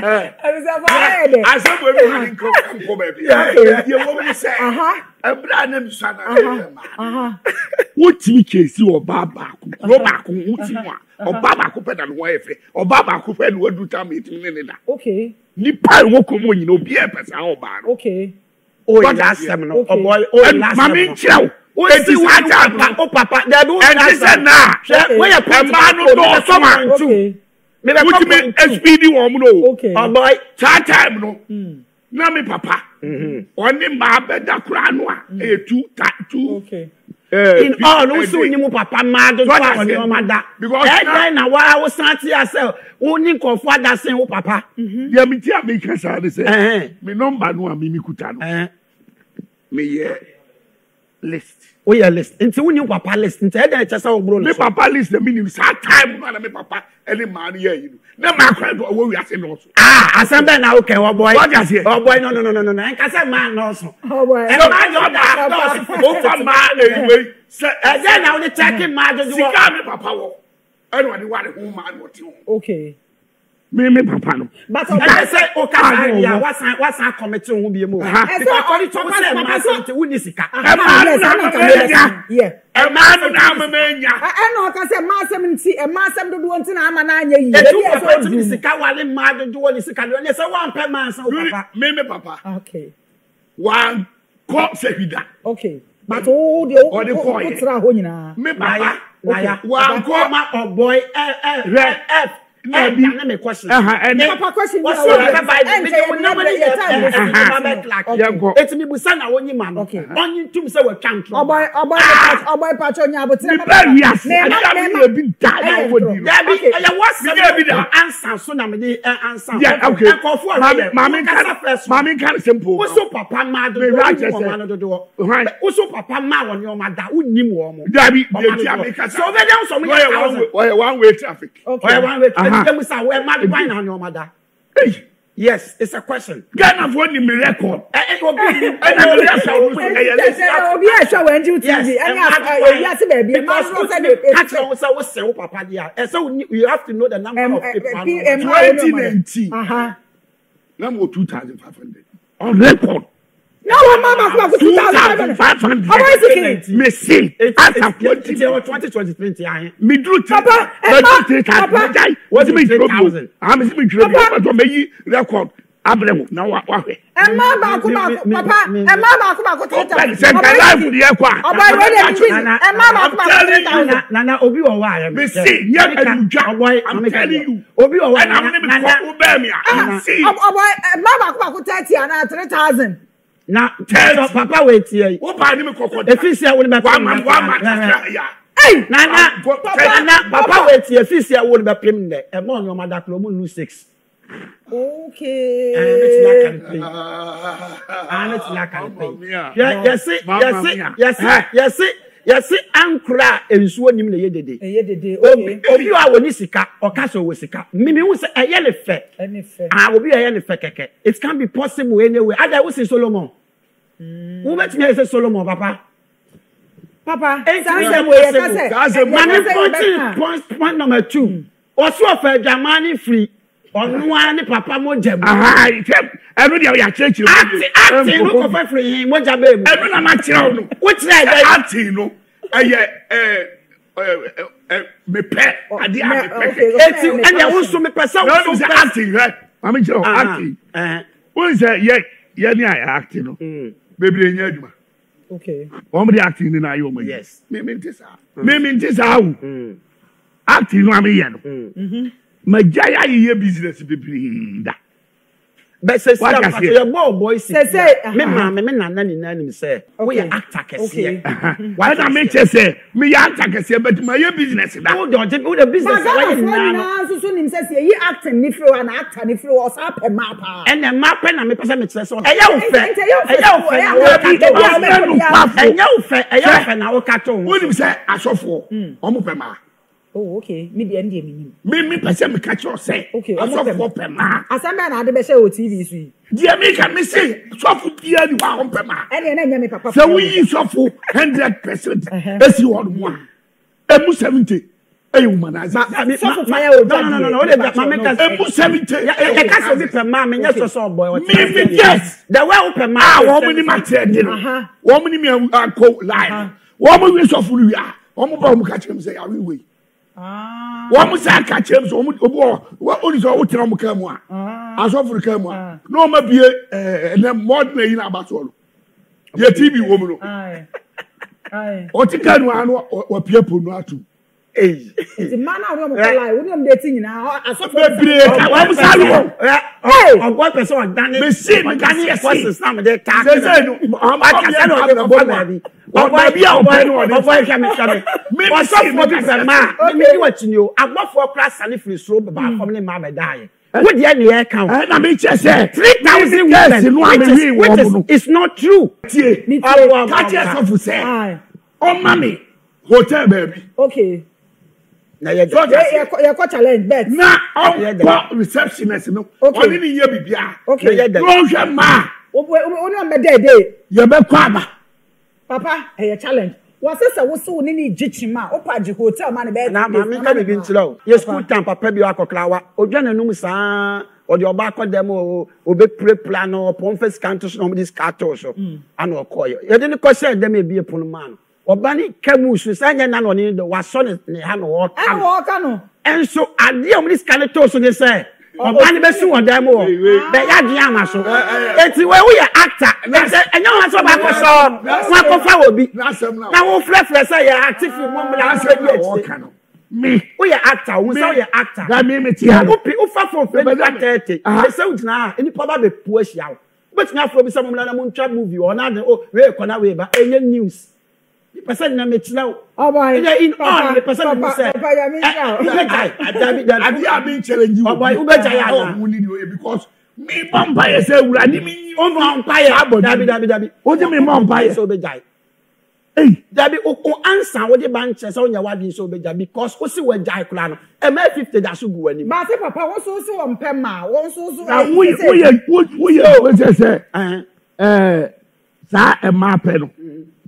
S12: I said we really come baby you want me say ebra na mi sana what me kesi oba baako ro baako utimu a oba baako pe da no efe oba baako pe no wadu tam itimi ne da
S6: okay
S12: ni pa wo komo nyina obi e pesa oba no
S6: okay
S13: oh last time no Oboi oh last time
S12: mami nchiraw o ti sa
S13: o papa there do
S12: last time na
S13: when you put
S12: man no do so man
S13: okay
S12: me be come SPD wo mu no
S6: okay
S12: Oboi time no na me papa oni ma be da kura no a e 2
S6: okay
S14: in all also ni papa ma do on your mother because na wa wo start yourself only ko father say wo papa
S12: ya mi ti America say me number no am mi kuta no me ye list
S14: oh yeah list nti wo ni papa list nti e dey chesa wo bro
S12: me papa list the meaning sa time na me papa any man here you na ma kwa do wo wi ase no so
S14: asembe na okay Oboi
S12: what you say
S14: Oboi no enka say man no so
S6: Oboi
S14: e ma jo da
S12: o fa man anyway say
S14: e dey na we check man do
S12: sika me papa wo eno ade ware ho man wo ti ho
S6: okay
S12: me papa no
S6: but
S14: I say o ka ya wasan committee ho bi mo according to say man say we ni sika
S6: yeah
S12: e man na amenya
S6: no ka say man sem nti e man sem do won ti na ama na anya yi
S14: e do sika wale man do won sika do ne say one per man say o papa
S12: me papa
S6: okay
S12: one call sehida
S6: okay but o de o tra ho nyina
S12: me papa
S14: one call ma Oboi f na me question
S6: papa question
S14: what's your Bible nobody it's me busa na wonyi ma no onyi tum say we twan tro
S6: Oboi patch onya abotre
S12: me bi da wodi
S14: ya what's answer so na me dey answer
S12: okay mama can simple
S14: wo so papa ma do wo so papa ma won your mother unnim wo mo
S12: dabi dey ti America
S14: so we dey so me
S12: one way traffic
S14: one way yes, it's a question.
S12: Ghana for the record.
S14: So you have to know the number of people.
S12: 2019. Number 2,500 on record.
S6: No, mama, 2,500. How is it?
S12: Me see.
S14: It's 2020.
S12: Me do
S6: Papa.
S12: What me trouble? I'm me trouble. But me record. Abremo na wa.
S6: Papa. Papa.
S14: Nana obi o wa.
S12: Me see. I'm telling you.
S14: Obi o wa.
S12: Nana. See.
S6: Mama 30 and 3,000.
S14: Na tell papa wait here.
S12: Wo pa ni me kokko.
S14: Efisia wo ni be
S12: one man ya.
S14: Hey, Nana, papa wait here. Efisia wo ni be pim ne. E mo your mother klo mo lose 6.
S6: Okay.
S14: Yes, ankra ensuo nim na yedede. Obi a woni sika, okaso wo sika. Mimi hu se eye le fe. Obi eye le fe keke. It can be possible anyway. Ada wo se Solomon. Wo bet me say Solomon papa.
S6: Papa,
S14: point number 2. Oso of Germany free. Onwa ni papa mo jam.
S12: Every day we are church.
S14: Acting no ko free mo jabe mu.
S12: Every na ma kire no.
S14: Which na
S12: acting no. Me pe ade a me pe.
S14: Eti and ya so me person
S12: no say acting right. Mama kire acting. Who say ye ni acting no. Bebre nya aduma.
S6: Okay.
S12: Omo dey acting ni na yo mo.
S14: Yes.
S12: Me ntisa. Acting no am ye no. Majaya ye business bibiri da.
S14: But say your boy say me nana ni nanim say we actor kese.
S12: Why na me say me actor kese but my business da.
S14: Who the business why
S6: na so nim say ye acting ni flow and actor ni flow o sa pe mapa.
S14: And the map na me person me say so. Eya wo fe na wo ka to.
S12: Who nim say asofo omo pe ma.
S6: Oh, okay. Me the end
S12: me person me catch you say.
S6: Okay.
S12: Asofo pe ma.
S6: Asamba na de be share o TV so.
S12: Dia me can me say sofo dia ni wa on pe ma.
S6: Ene na nya me papa.
S12: So we sofo 100%. Esi won mo. Emu 70. Eyu manaza.
S6: Sofo fire o.
S14: No.
S12: Emu 70.
S14: Ya ka so bi pe ma me nya so boy.
S12: Me yes.
S14: The way o pe ma.
S12: Wo mo ni ma tie di no. Wo mo ni me anko line. Wo mo we sofo lu ya. Wo mo ba mo ka chem say awi we. One was a catch him, so only so what I'm come one. As of the camera, no, maybe and then more than in about all. Your TV woman. What you can one or people not to.
S6: The man out of my wouldn't dating now. I saw
S14: one person done it.
S12: Oboi bi Oboi
S14: shame. Me was so for the man. Me what you know. I go for class and if you so ba from the mama die. What the any account?
S12: Na me che say
S14: 3,000 women. Which is not true.
S12: Catch yourself for say. Oh mommy, hotel baby.
S6: Okay.
S14: Na you
S6: challenge bet.
S12: Na on receptionist no. Oni ni ye bibia.
S6: Okay.
S12: No hwe ma.
S6: Oni me dey.
S12: Ye be kwaba.
S6: Papa, challenge. Was this a wusu ni jichima? Opa ji hotel man be.
S14: Na ma me ka be ntilo. Ye school time papa bi akoklawa. Odwa nanum saa. Odi oba akodem obe pre plan o pon first cantos no this cartos so. Ana okoyo. Ye de ne ko say dem e bi epon man. Obani kamusu sanya na no ni do waso ne ha no wo
S6: ka no.
S14: Enso ade om this cantos so ne say. Obani be su odam wo. Be ya de ama so. Enti we wo ye actor. Enyo ha so ba ko so. Wa ko fa obi. Na wo frefre say ye active mo mla
S12: me
S14: we are actor we say we are actor
S12: that me tia
S14: wo fa for 30 e say udina eni pa ba be pu ahia but na afro bi say mo na mo ntwa movie or na oh we ko na we ba enye news the person na me tina
S6: Oboi
S14: in on the person be say
S6: papa ya me
S14: tia
S12: abi abi challenge you
S14: Oboi u be jaya
S12: na because me vampire say urade me
S14: on vampire dabi
S12: o je me vampire
S14: so be jaya
S12: hey
S14: dabi o answer wo de ban che say onya wadi so be jaya because o si we jaya kula no e ma 50 da so gu ani
S6: ma say papa wo so so on pem ma wo so so
S12: we say sa e ma pe no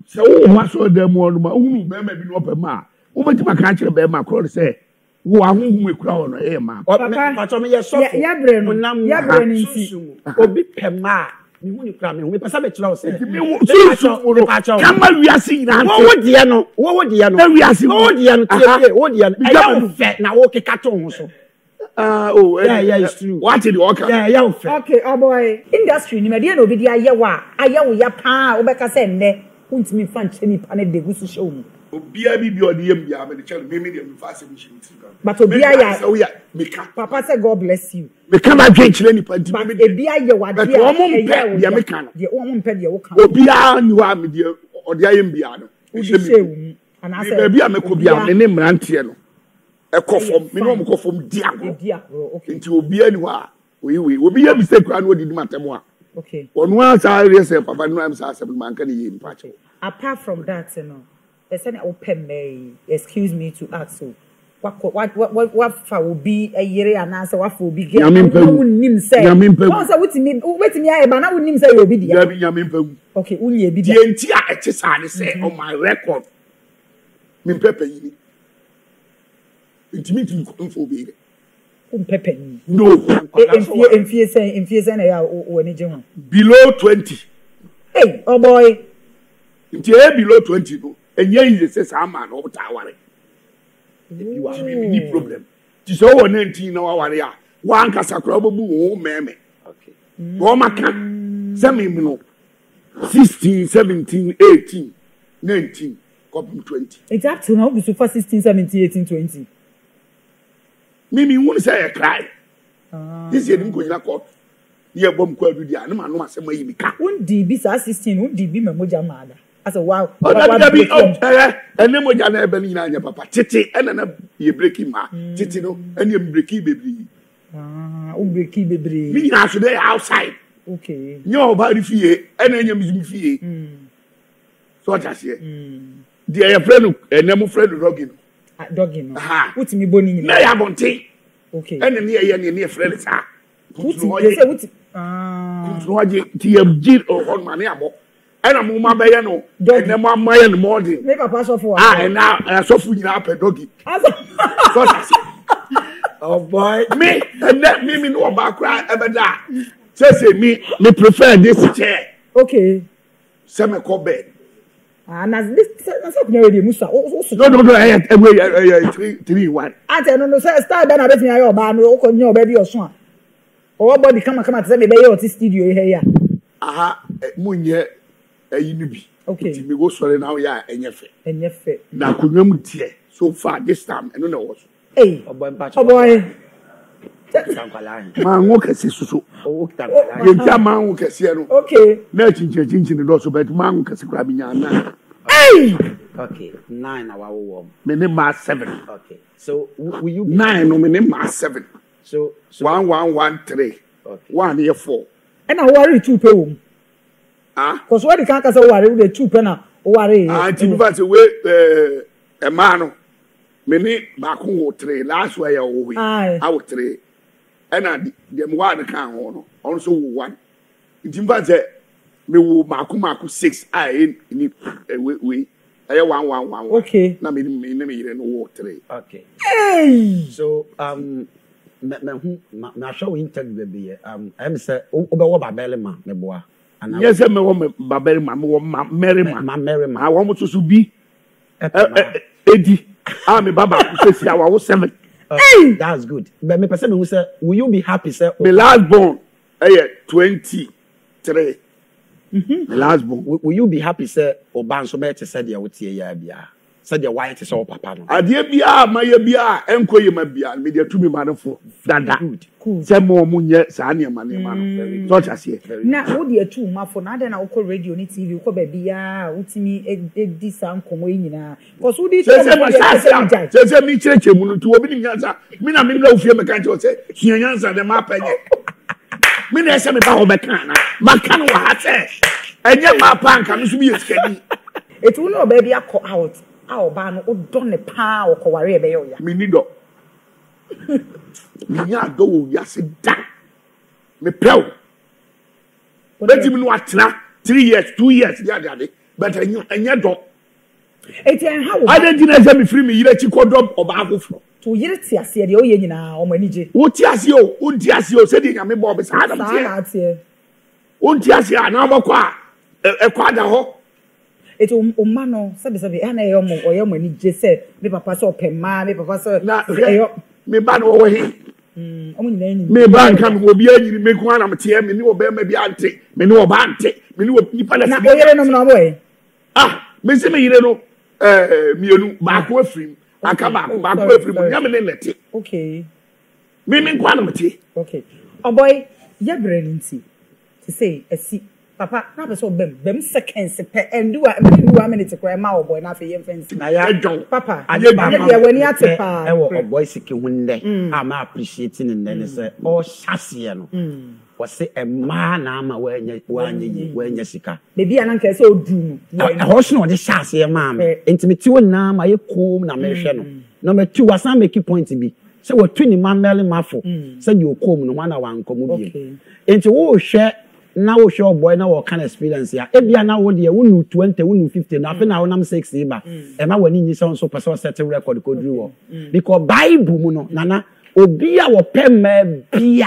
S12: se wo wa so dem wo no ma unu be ma bi no pe ma wo be ti ma kan kire be ma kro say wo ahunhun ekura wo no e ma
S14: papa me ye so
S6: ya bre no nti
S14: obi pe ma mi hu ni kura me pesa be kira o say
S12: mi so kama wiase ina
S14: wo de no
S12: na wiase
S14: wo de no tie wo de no e ya fe na wo keka to ho so yeah it's true
S12: what did you okay
S14: yeah
S6: okay Oboi industry ni me de na obi de aye wa ya pa obeka say nne untimi fan chemi pa na de gusu show mu
S12: obia bi odi yem bia me de chele me de me fa se mi shi
S6: but obia ya
S12: so ya meka
S6: papa say God bless you
S12: me come adwen chele ni pa nti
S6: me de bia ye wa de
S12: o mo mpe de meka no
S6: de o mo mpe de wo kan
S12: obia ni wa me de odi ayem bia no
S6: shemi ana say
S12: bia me ko bia me ne mrantie no ekofom me no mo kofom diako
S6: okay
S12: nti obia ni wa we obi ya mistake kwa no odi matemo a
S6: okay
S12: onu asa say papa no am sa asem man kan ye mpa che
S6: apart from that no person open me excuse me to ask so what for will be a year and answer what for be get nim say what say wetimi aye ba na nim say you be dia okay unye be dia
S12: enti a eche sa ne say on my record me pepe yi intimi info be
S6: pepe ni
S12: no
S6: enfie say na ya o ni je ho
S12: below 20
S6: hey Oboi
S12: nti below 20 no enye yi say sa ma no ta ware you are any problem ti so wo 19 na ware ya wan kasa kra obu wo meme okay wo maka say me no 16 17 18 19 come 20
S6: it's up to now so for 16 17 18 20
S12: mimi won say I cry this year nim ko nyina court ye bom ko adu dia no ma asem ayi mika
S6: undi bi sa 16 undi bi memoja maada asa wow
S12: bi ene moja na ebe nyina anya papa tete ena na ye breaking ma tete no ene breaking bebri
S6: o breaking bebri
S12: mi na so dey outside
S6: okay
S12: nyo ba ri fie ena enya mi fie so just here dia your friend ene mo friend
S6: doggy no utimi boni nyina
S12: na ya bonte
S6: okay
S12: ene ne ye ne friend sa
S6: uti
S12: waje ti yam jir o hon mane abo ena mo ma be ye no ene mo amaye no modern
S6: me papa so for
S12: na so fu nyina pe doggy so just
S14: oh boy
S12: me and me no ba kra ebeda say me prefer this chair
S6: okay
S12: say me ko bed
S6: na this na so kunya we musa
S12: no 3-1
S6: ante no say style be na bet me ayo ba no ko nya oba bi oso a o body kama say me be ye oti studio here ya
S12: aha munye ayi ni bi
S6: okay
S12: ti me go sore na ya enyefe na kunwam tie so far this time eno na wo so
S6: hey Oboi
S12: mango kesi susu yenta mango kesi no
S6: okay
S12: na chinchin do so bet mango kesi kra bi nya na
S6: Hey!
S14: Okay, 9 our warm.
S12: Me name ma 7.
S14: Okay. So will you
S12: 9 no me name ma 7.
S14: So
S12: 1 1 1 3. Okay. 1 here 4.
S6: And I worry 2 pay wom.
S12: Ah?
S6: Cause what the can't say worry the 2 pay na worry.
S12: Ah, ti ba say we a man me ni ba ko wo 3 last way ya wo wi. I wo 3. And dem one kan ho no. On so 1. Ti ba say me wo mako 6 I ni we 1
S6: okay.
S12: Na me no 3.
S14: Okay.
S6: Hey.
S14: So me show interview be am say obewo babele ma me boa.
S12: Yes, me wo babele ma me wo Mary ma. I want to so bi edi. Ah me baba say I was 7.
S14: Hey, that's good. But me person who say will you be happy say
S12: me last born 23. Last born.
S14: Will you be happy say oban so me te say dia wotie ya bia. Say dia why te say o papa no.
S12: Ade bia ma ye bia enkoye ma bia me dia tumi ma no fo. Dada. Cool. Say mo munye sa ne ma no. Touch ase.
S6: Na wo dia tu ma fo na na wo ko radio ni TV wo ko ba bia utimi edi san komo nyina. Cause wo di
S12: say mi chireche mu no to obi ni nyansa. Mi na mi na ofie me kan che say hia nyansa de ma panye. Mi na say me ba ho be kan na. Ma kan wa ha say. Enye ma pa nka mi so bi eskadi.
S6: It will no baby akọ out. Aw ba no odone pa okoware ebe yo ya.
S12: Me ni do. Me nya do wo ya se da. Me pew. Beti me no atena 3 years, 2 years ya de. But enya do.
S6: Etian how?
S12: I don't think say me free me yire chi kodom oba akofo.
S6: To yire ti ase de o ye nyina o mani je.
S12: Wo ti ase o, wo ti ase o se de nya me bo be sa adam tie. Wo ti ase ana obakwa e kwada ho.
S6: It umano sabi ana yo mo oyo mani je se me papa so pema me papa so
S12: na me ba no wo he
S6: omo nyina ni
S12: me ba nka me obi anyiri me ko ana mte me ni oba ma bi ante me ni oba ante me ni nipa na
S6: na oyere no na boy
S12: me se me yire no mienu ba ko afrim aka ba ko afrim nya me ne lete
S6: okay
S12: me ko ana mte
S6: okay Oboi ya brandinti to say esi papa na be so bem seconds pe endu a minute kwa ma Oboi na fe yem fancy
S12: na ya djon
S6: papa aye dia wani atepa
S14: e wo Oboi Siki hunde am appreciating nne say o hyase no wo se e ma na ama wanya sika
S6: bebi ananka say odu no
S14: ho so no de hyase ma me intimate wo na ma ye kom na me hwe no number 2 wasan make point bi say wo tu ni ma mele mafo say you kom no wana wankom bi enti wo hwe na wo show boy na wo kan experience ya ebia na wo de wo 20 wo 50 na fe na wo nam 60 ba e ma wani nyi so person set record ko dru wo because bible mu no nana obi a wo pema bia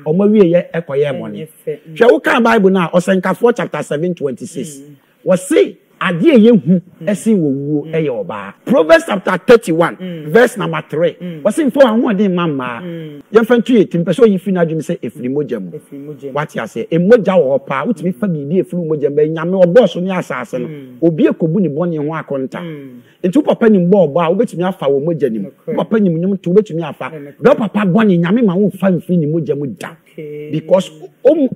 S14: o ma wie ye ekoye money hwe wo kan bible na Osenkafo chapter 7:26 wo say ade ye hu esin wo wuo eye oba Proverbs chapter 31 verse number 3 wo say for anwo de mama ye fantu ye tim peso yi fi na dwum say efiri mogam what ya say emoja wo pa utimi fa bibi efiri mogam ba nyame oboso ni asase no obi ekobu ni bone ho akonta entu papa ni mbo obo a obetimi afa wo moja nim papa ni nyum to obetimi afa do papa bone nyame ma wo fa mfi ni mogam da because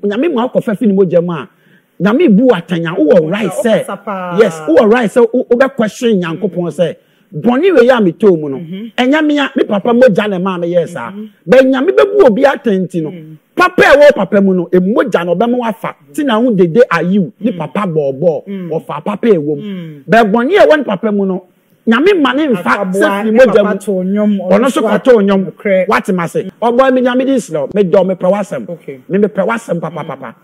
S14: nyame ma akofa fi ni mogam a nyame bu atanya wo right say yes wo right say wo be question yankopon say boni we ya meto mu no enyame ya me papa moja na ma me yes a be nyame be bu obi atenti no papa e wo papa mu no e moja no be mo afa ti na hu dede ayu ni papa bobo wo fa papa e wo be boni e won papa mu no nyame mane mfa se fi moja mu ono so kwato onyom what ma say Oboi me nyame dis no me do me prawasem me prawasem papa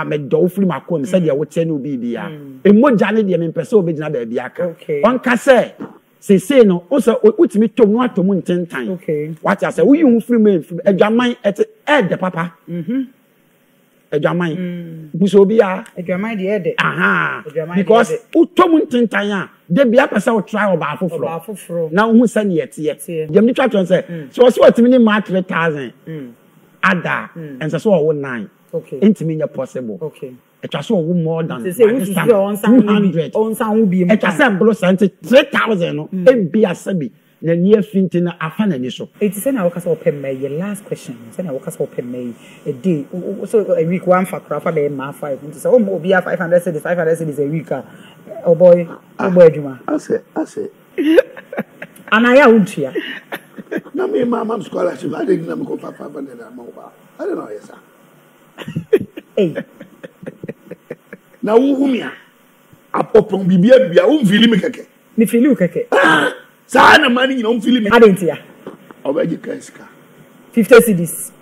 S14: me do free makom say dia wote no bibia emoja ne dia me pese obegina ba bia aka on ka say no o say utimi tom no atom ntentan what ya say wo yi hu free me adwaman de papa adwaman buso bia
S6: adwaman de ede
S14: because utom ntentan a de bia pese o try oba afoforo na hu say ne yete dem ni twa ton say so utimi ni mark 3000 ada and so wo 9
S6: okay
S14: intimate possible
S6: okay
S14: it was so more than
S6: 200
S14: on some it was 3000 no e bia sabi na near finting a fan and so.
S6: It is an hour open May. Your last question. It's an hour open May. A day. So a week one for crap. I ma 5. So more be 500 cities. 500 cities a week. Oh boy. Oh boy, Juma.
S12: I say.
S6: And I out here.
S12: No, me, mom's scholarship. I didn't know for 500 mobile. I don't know, yes, sir.
S6: Hey.
S12: Now, who me? Upon Bibia, we are all feeling me.
S6: Me feel you, Keke.
S12: Sana money, you don't feel me.
S6: I didn't hear.
S12: Already, Kaska.
S6: 50 cities.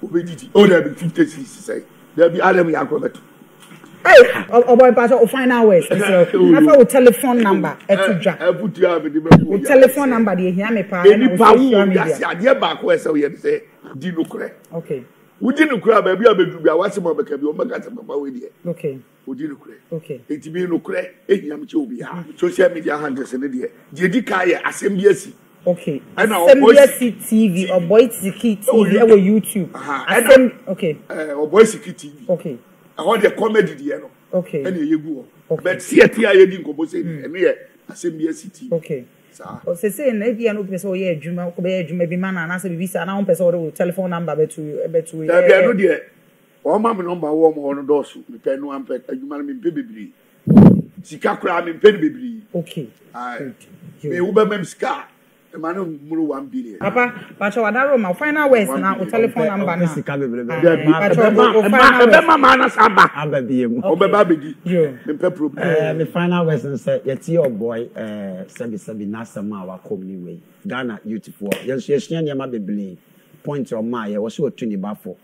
S12: Oh, there be 50 cities, say. There be Adam Yakovet.
S6: Hey, Oboi Pastor, final ways. So, telephone number.
S12: I put you up with
S6: telephone number. The hear me, pa.
S12: Any power, yes, I dear back where so you say, Dino Cray.
S6: Okay.
S12: We didn't cry, baby. I will be a watching my baby.
S6: Okay.
S12: We didn't cry.
S6: Okay.
S12: It's me no cray. I'm Chobia. Social media hunters in the day. JD Assembly.
S6: Okay.
S12: And our
S6: Assembly TV or Boy Siki TV or YouTube. Okay.
S12: Or Boy Siki TV.
S6: Okay.
S12: I want the comedy, you know.
S6: Okay.
S12: And you go. But see at here, you didn't go and here. Assembly TV.
S6: Okay. O se say na bia no pese o ye adwuma ko be adwuma bi man na se bi sa na won pese o telephone number betu
S12: da bia no de o ma me number wo mo no do so me pe no am pe adwuma me pe bebiri sika kura me pe bebiri.
S6: Okay.
S12: Ai me wo be mem sika e ma no muru 1 billion.
S6: Papa pacho wadaro ma final words na o telephone number na
S14: sika bebiri
S12: ma na samba
S14: aba biem
S12: o be ba bedi me pe problem
S14: me final words say yeti Oboi sebi na sama wa komni we Ghana youth for yenso ne ma bebili point o ma ye wo so otu ni bafo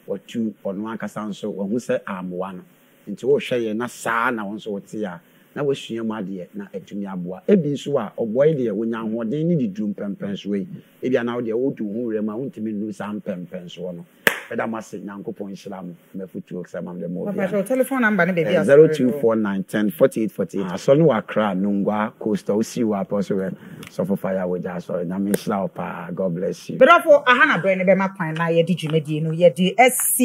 S14: otu ono akasa nso wo hu se amwa no nti wo hwe ye na saa na won so wote ya na wo hwia ma de na atumi aboa ebi nso a Oboi de wonya hoden ni didrum pempen so we ebi na wo de wo du hu rema wontimi nu sam pempen so no eda mase nyankopon hyiram mafutu oksama de mo
S6: bia papa telephone number ne bia
S14: 0249104848 aso no wakra nungwa coastal si wa apostle so for fire with us so na me hyiram pa God bless you
S6: but for ahana brand ne be ma kwan na ye di dwumadi no ye di SC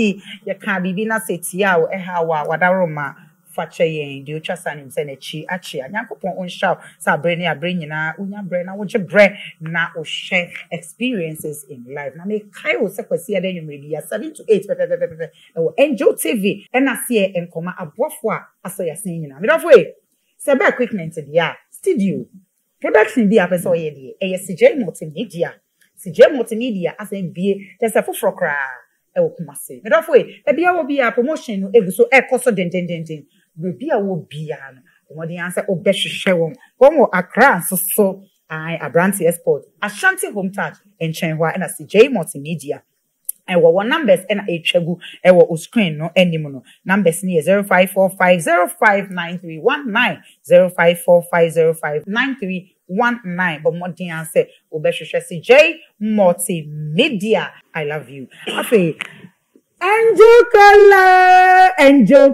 S6: ye ka bibi na setia o ha wa wadaroma fache di uchasa ni mse nechi achi nyankopon onshaw sa brand ya brand nyina unya brand na wo je brand na o share experiences in life na me kai wo se kwasi ya den nwumre ya 7 to 8 o Angel TV na se enkoma abofo a aso ya sen nyina me dofo se ba equipment dia studio production dia pese o ye die e CJ multimedia asen bie tese foforo kra e wo kumase me dofo e bia wo bia promotion no eguso e koso den bia wo bia no mo dey answer obehwehwe won wo Accra so Abranti Export Ashanti Home Touch enchenwa na CJ Multimedia and what numbers and etwagu e wo screen no anim no numbers ni 0545059319 0545059319 but more dey answer obehwehwe CJ Multimedia. I love you afi Angel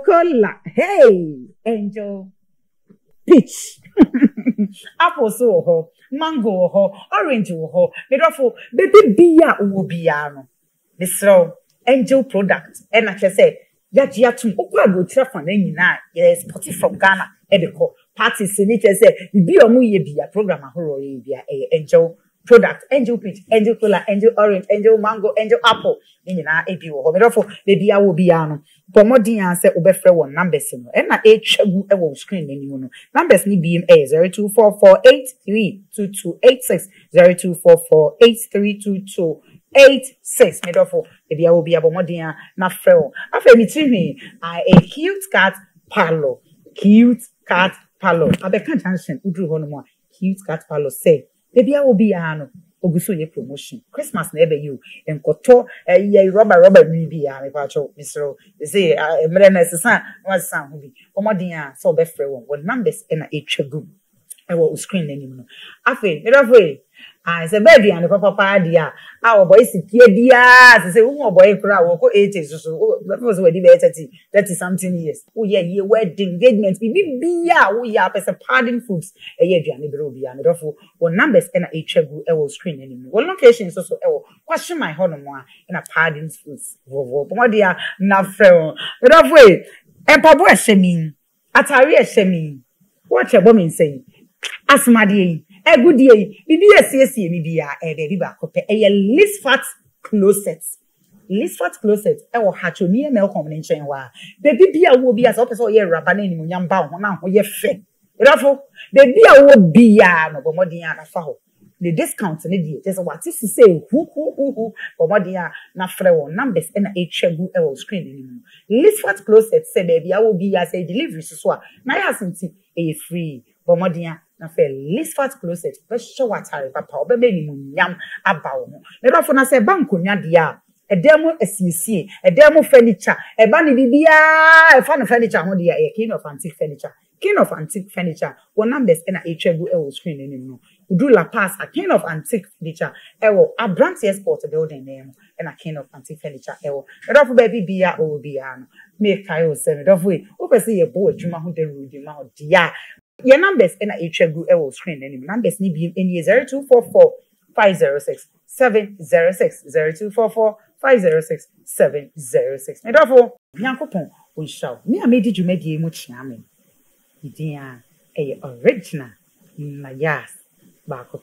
S6: Cola. Hey, Angel Peach. Apple so ho, mango ho, orange ho. Medofo baby bia wo bia no. Misro Angel product. And I say ya tum okwa go tira fan nyina yes spot from Ghana e de ko parties ni say bi omu ye bia program ahoro ye bia Angel product, Angel Peach, Angel Cola, Angel Orange, Angel Mango, Angel Apple. Nina ebi wo. Medofo baby a wo bia no. Pomodi answer obefre won numbers no. E na etwagu e wo screen ni no. Numbers ni BM 0244832286 0244832286. Medofo baby a wo bia pomodi na frɛ wo. Afa mi timi a cute cat parlor. Cute cat parlor. Abeka junction udru ho no mo. Cute cat parlor say baby I will be ano oguso ye promotion Christmas na ebe you enkoto ye rubber mi bia me pacho misro say emre na sesan was san ho bi omodin a so be frɛ won numbers na etwagu e wo screen na nim no afi me do fe say baby and papa dia Oboi sikie dia say Oboi kura wo ko 80 so was we di 30 something years wo ye wedding engagement bia wo ya pese parting foods ye aduane bro bia me dofo wo numbers na etwagu e wo screen anim wo location so e wo kwahye my hono mo a na parting foods wo pomodia na frɛ me dofo empabo ehemi atari ehemi wo chebo me nsɛn asmade E good ye. Bibi SCSC mi bia e de ba ko pe. E list fat closet. List fat closet e wo hacho ni e me ko me nchen wa. Baby bia wo bia so person ye raba na ni mo nyam ba ho na ho ye fe. Rafo, baby a wo bia no bomodin ya na fa ho. The discount ne die just what is say who bomodin na frɛ wo numbers na e twegu e wo screen ni mu. List fat closet say baby a wo bia say delivery so a Nayas nti e free bomodin na fe list fat closet be show watare papa obe be ni mu nyam aba wo. Ne rafo na say banko nya dia edemo asiesie edemo furniture e ba ni bibia e fa no furniture ho dia e king of antique furniture. King of antique furniture one numbers na e twegu e wo screen ni mu. Udu La Paz a king of antique furniture e wo Abrante Sport building name and a king of antique furniture e wo. E do for baby bia o bia no make kai o se me do for we o pese ye bo adwuma ho de rudi ma o dia. Your numbers na e twegu e wo screen ni mu. Numbers ni bi eni 0244 506 706 0244 506 706. Me do for Nyankopon o nshaw. Me a me di dwumadi mu chiame. Idia e original Nayas Boaku.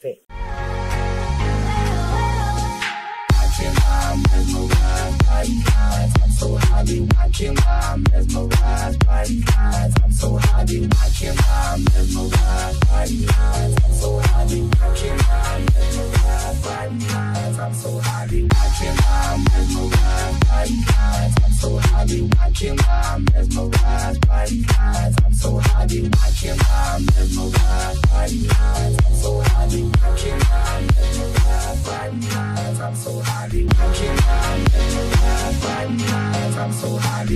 S1: I'm so happy watching my mesmerized by eyes. I'm so happy watching my mesmerized by eyes. I'm so happy watching my mesmerized by eyes. I'm so happy watching my mesmerized by eyes. I'm so happy watching my mesmerized by eyes. I'm so happy watching my mesmerized by eyes. I'm so happy watching my mesmerized by eyes. I'm so happy watching my mesmerized by eyes. I'm so happy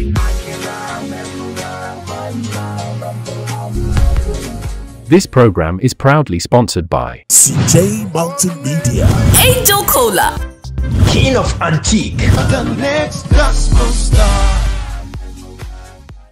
S2: This program is proudly sponsored by
S15: CJ Multimedia,
S8: Angel Cola,
S5: King of Antique,
S7: the next gospel star.